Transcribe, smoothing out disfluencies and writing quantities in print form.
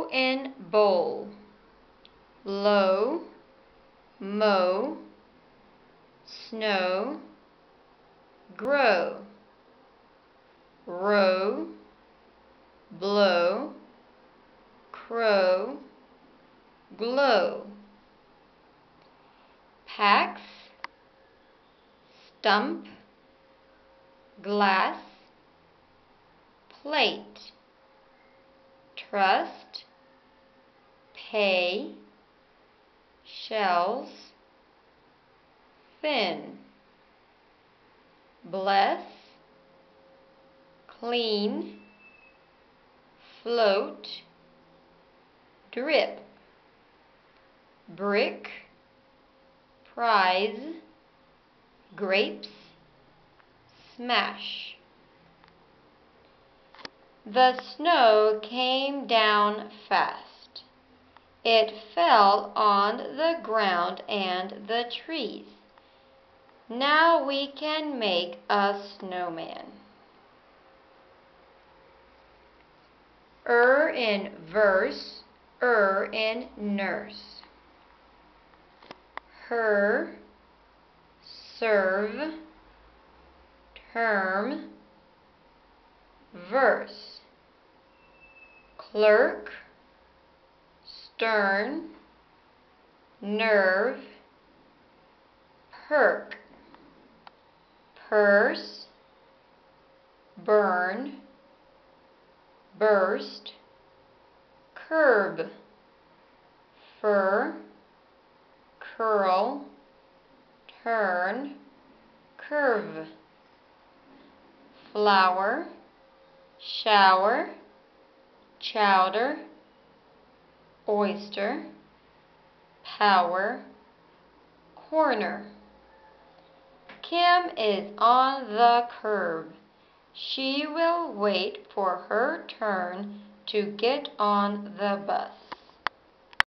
Bow in bowl. Low, mow, snow, grow. Row, blow, crow, glow. Pax, stump, glass, plate. Trust, pay, shells, fin. Bless, clean, float, drip. Brick, prize, grapes, smash. The snow came down fast. It fell on the ground and the trees. Now we can make a snowman. In verse, in nurse. Her, serve, term, verse. Clerk, stern, nerve, perk. Purse, burn, burst, curb. Fur, curl, turn, curve. Flower, shower, chowder, oyster, power, corner. Kim is on the curb. She will wait for her turn to get on the bus.